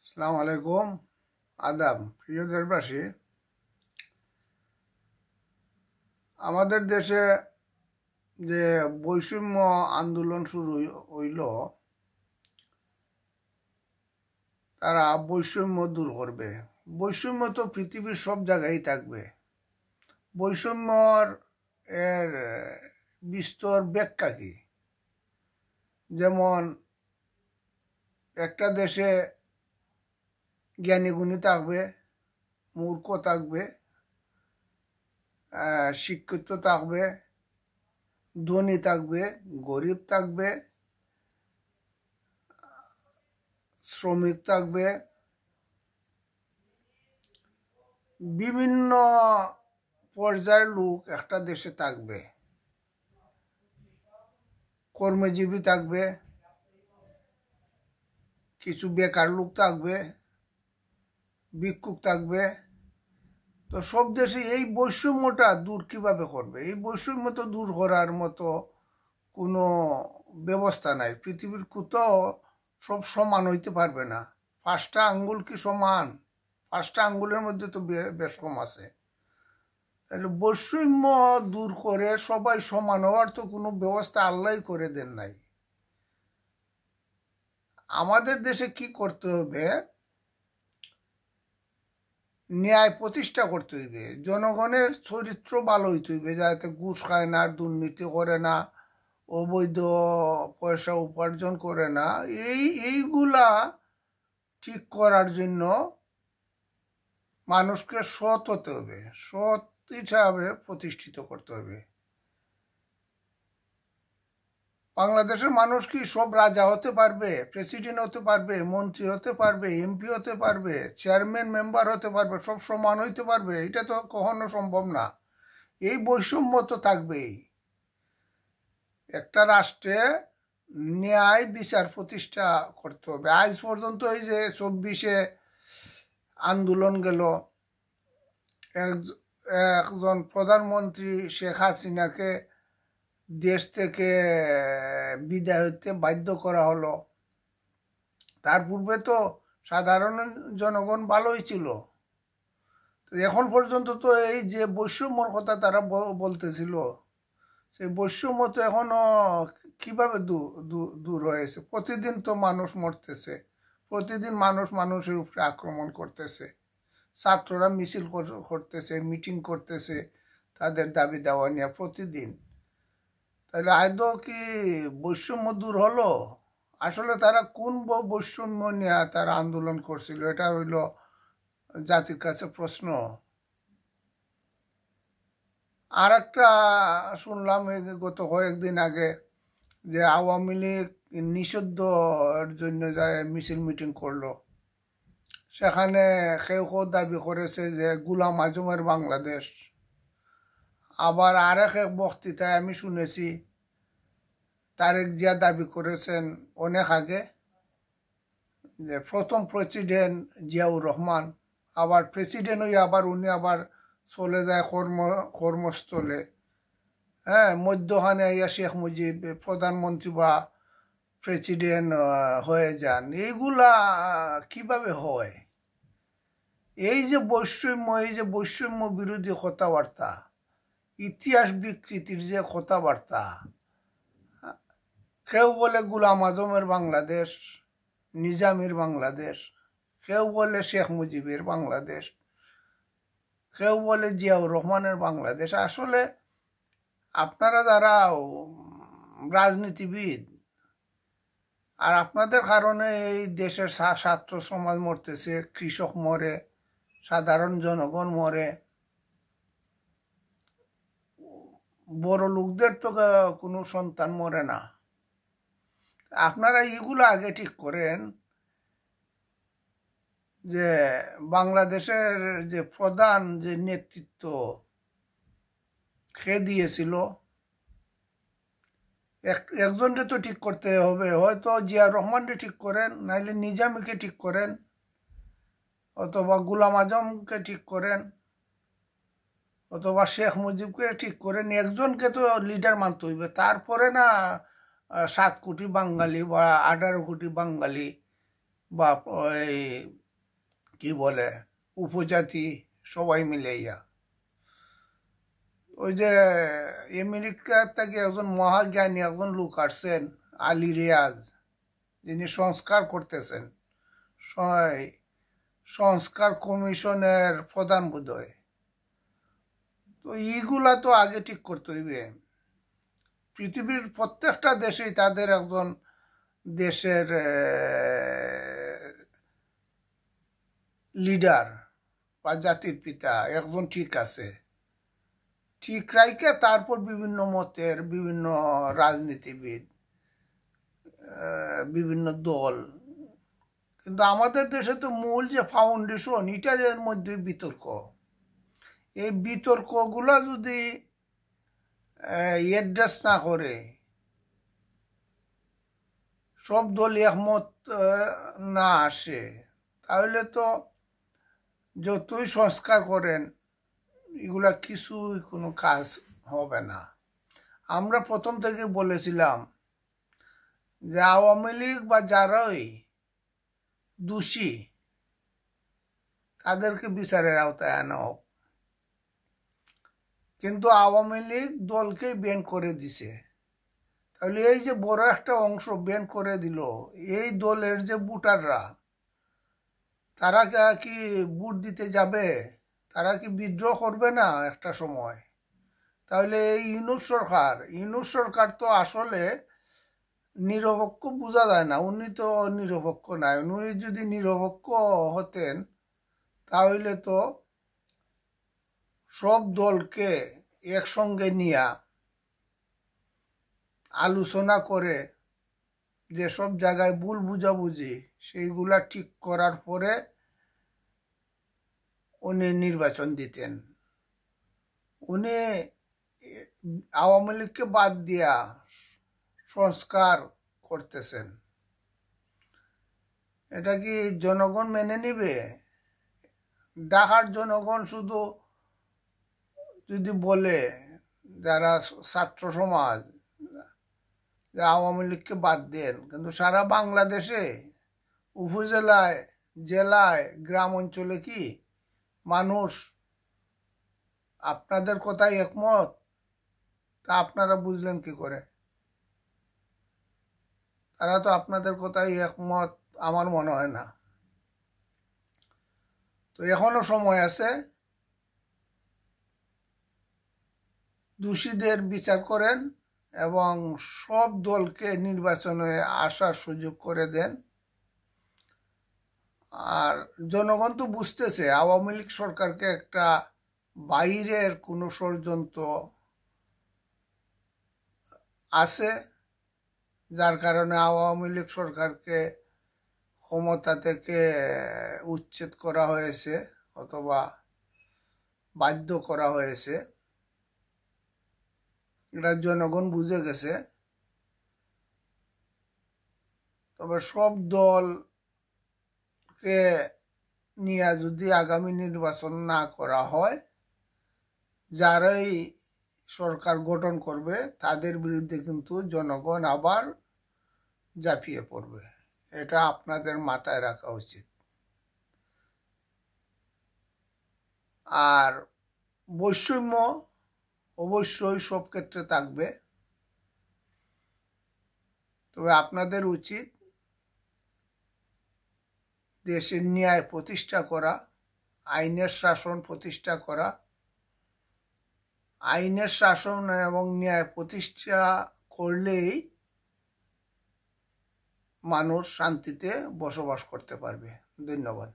আসসালামু আলাইকুম, আদাব। প্রিয় দেশবাসী, আমাদের দেশে যে বৈষম্য আন্দোলন শুরু হইল, তারা বৈষম্য দূর করবে। বৈষম্য তো পৃথিবীর সব জায়গায় থাকবে। বৈষম্যর এর বিস্তর ব্যাখ্যা কি? যেমন একটা দেশে জ্ঞানী গুণী থাকবে, মূর্খ থাকবে, শিক্ষিত থাকবে, ধনী থাকবে, গরিব থাকবে, শ্রমিক থাকবে, বিভিন্ন পর্যায়ের লোক একটা দেশে থাকবে। কর্মজীবী থাকবে, কিছু বেকার লোক থাকবে, ভিক্ষুক থাকবে। তো সব দেশে এই বৈষম্যটা দূর কিভাবে করবে? এই বৈষম্য তো দূর করার মতো কোনো ব্যবস্থা নাই। পৃথিবীর কোথাও সব সমান হইতে পারবে না। 5টা আঙ্গুল কি সমান? 5টা আঙ্গুলের মধ্যে তো বেশ কম আছে। তাহলে বৈষম্য দূর করে সবাই সমান হওয়ার তো কোনো ব্যবস্থা আল্লাহ করে দেন নাই। আমাদের দেশে কি করতে হবে? ন্যায় প্রতিষ্ঠা করতে হইবে, জনগণের চরিত্র ভালো হইতে হইবে, যাতে ঘুষ খায় না, দুর্নীতি করে না, অবৈধ পয়সা উপার্জন করে না। এইগুলা ঠিক করার জন্য মানুষকে সৎ হতে হবে, সৎ হিসাবে প্রতিষ্ঠিত করতে হবে। বাংলাদেশের মানুষ কি সব রাজা হতে পারবে, প্রেসিডেন্ট হতে পারবে, মন্ত্রী হতে পারবে, এমপি হতে পারবে, চেয়ারম্যান মেম্বার হতে পারবে, সব সমান হইতে পারবে? এটা তো কখনো সম্ভব না। এই বৈষম্য তো থাকবেই। একটা রাষ্ট্রে ন্যায় বিচার প্রতিষ্ঠা করতে হবে। আজ পর্যন্ত এই যে 24-এ আন্দোলন গেল, একজন প্রধানমন্ত্রী শেখ হাসিনাকে দেশ থেকে বিদায় হতে বাধ্য করা হলো। তার পূর্বে তো সাধারণ জনগণ ভালোই ছিল। এখন পর্যন্ত তো এই যে বৈষম্যর কথা তারা বলতেছিল, সেই বৈষম্য তো এখনো কিভাবে দূর হয়েছে? প্রতিদিন তো মানুষ মরতেছে, প্রতিদিন মানুষ মানুষের উপরে আক্রমণ করতেছে, ছাত্ররা মিছিল করতেছে, মিটিং করতেছে তাদের দাবি দেওয়া নিয়ে প্রতিদিন। তাহলে আদৌ কি বৈষম্য দূর হলো? আসলে তারা কোন বৈষম্য নিয়ে তারা আন্দোলন করছিল, এটা হইল জাতির কাছে প্রশ্ন। আর একটা শুনলাম গত কয়েকদিন আগে যে আওয়ামী লীগ নিষিদ্ধর জন্য যায় মিছিল মিটিং করলো। সেখানে কেউ কেউ দাবি করেছে যে গোলাম আজমের বাংলাদেশ। আবার আরেক এক বক্তৃতায় আমি শুনেছি তারেক জিয়া দাবি করেছেন অনেক আগে যে প্রথম প্রেসিডেন্ট জিয়াউর রহমান। আবার প্রেসিডেন্ট হয়ে আবার উনি আবার চলে যায় কর্মস্থলে। হ্যাঁ, মধ্যখানে ইয়া শেখ মুজিব প্রধানমন্ত্রী বা প্রেসিডেন্ট হয়ে যান। এইগুলা কিভাবে হয়? এই যে বৈষম্য, এই যে বৈষম্য বিরোধী কথাবার্তা, ইতিহাস বিকৃতির যে কথাবার্তা, কেউ বলে গোলাম আজমের বাংলাদেশ, নিজামের বাংলাদেশ, কেউ বলে শেখ মুজিবের বাংলাদেশ, কেউ বলে জিয়াউর রহমানের বাংলাদেশ। আসলে আপনারা যারা রাজনীতিবিদ, আর আপনাদের কারণে এই দেশের ছাত্র সমাজ মরতেছে, কৃষক মরে, সাধারণ জনগণ মরে, বড় লোকদের তো কোনো সন্তান মরে না। আপনারা এগুলো আগে ঠিক করেন যে বাংলাদেশের যে প্রধান যে নেতৃত্ব খেয়ে দিয়েছিল, একজনকে তো ঠিক করতে হবে। হয়তো জিয়া রহমানকে ঠিক করেন, নাইলে নিজামীকে ঠিক করেন, অথবা গোলাম আজমকে ঠিক করেন, অথবা শেখ মুজিবকে ঠিক করেন। একজনকে তো লিডার মানতে হইবে। তারপরে না 7 কোটি বাঙালি বা 18 কোটি বাঙালি বা ওই কি বলে উপজাতি সবাই মিলাইয়া। ওই যে আমেরিকা থেকে একজন মহাজ্ঞানী একজন লোক আসছেন, আলী রিয়াজ, যিনি সংস্কার করতেছেন, সংস্কার কমিশনের প্রধান বোধহয়। তো এইগুলা তো আগে ঠিক করতে হইবে। পৃথিবীর প্রত্যেকটা দেশেই তাদের একজন দেশের লিডার বা জাতির পিতা একজন ঠিক আছে, ঠিক রাইকে তারপর বিভিন্ন মতের বিভিন্ন রাজনীতিবিদ, বিভিন্ন দল। কিন্তু আমাদের দেশে তো মূল যে ফাউন্ডেশন, এটার মধ্যে বিতর্ক। এই বিতর্কগুলো যদি অ্যাড্রেস না করে, সব দল একমত না আসে, তাহলে তো যতই সংস্কার করেন এগুলা কিছুই কোনো কাজ হবে না। আমরা প্রথম থেকে বলেছিলাম যে আওয়ামী লীগ বা যারাই দোষী তাদেরকে বিচারের আওতায় আনা হোক। কিন্তু আওয়ামী লীগ দলকেই ব্যান করে দিছে। তাহলে এই যে বড় একটা অংশ ব্যান করে দিল, এই দলের যে ভোটাররা, তারা কি ভোট দিতে যাবে? তারা কি বিদ্রোহ করবে না একটা সময়? তাহলে এই ইউনূস সরকার তো আসলে নিরপেক্ষ বোঝা যায় না। উনি তো নিরপেক্ষ নাই। উনি যদি নিরপেক্ষ হতেন তাহলে তো সব দলকে একসঙ্গে নিয়ে আলোচনা করে যেসব জায়গায় ভুল বুঝাবুঝি সেইগুলা ঠিক করার পরে উনি নির্বাচন দিতেন। উনি আওয়ামী লীগকে বাদ দিয়া সংস্কার করতেছেন। এটা কি জনগণ মেনে নিবে? ঢাকার জনগণ শুধু যদি বলে, যারা ছাত্র সমাজ, যে আওয়ামী লীগকে বাদ দেন, কিন্তু সারা বাংলাদেশে উপজেলায়, জেলায়, গ্রাম অঞ্চলে কি মানুষ আপনাদের কথাই একমত? তা আপনারা বুঝলেন কি করে? তারা তো আপনাদের কথাই একমত আমার মনে হয় না। তো এখনো সময় আছে, দোষীদের বিচার করেন এবং সব দলকে নির্বাচনে আসার সুযোগ করে দেন। আর জনগণ তো বুঝতেছে আওয়ামী লীগ সরকারকে একটা বাইরের কোনো ষড়যন্ত্র আছে, যার কারণে আওয়ামী লীগ সরকারকে ক্ষমতা থেকে উচ্ছেদ করা হয়েছে অথবা বাধ্য করা হয়েছে। এটা জনগণ বুঝে গেছে। তবে সব দলকে নিয়ে যদি আগামী নির্বাচন না করা হয়, যারাই সরকার গঠন করবে তাদের বিরুদ্ধে কিন্তু জনগণ আবার ঝাঁপিয়ে পড়বে। এটা আপনাদের মাথায় রাখা উচিত। আর বৈষম্য অবশ্যই সব ক্ষেত্রে থাকবে, তবে আপনাদের উচিত দেশের ন্যায় প্রতিষ্ঠা করা, আইনের শাসন প্রতিষ্ঠা করা। আইনের শাসন এবং ন্যায় প্রতিষ্ঠা করলেই মানুষ শান্তিতে বসবাস করতে পারবে। ধন্যবাদ।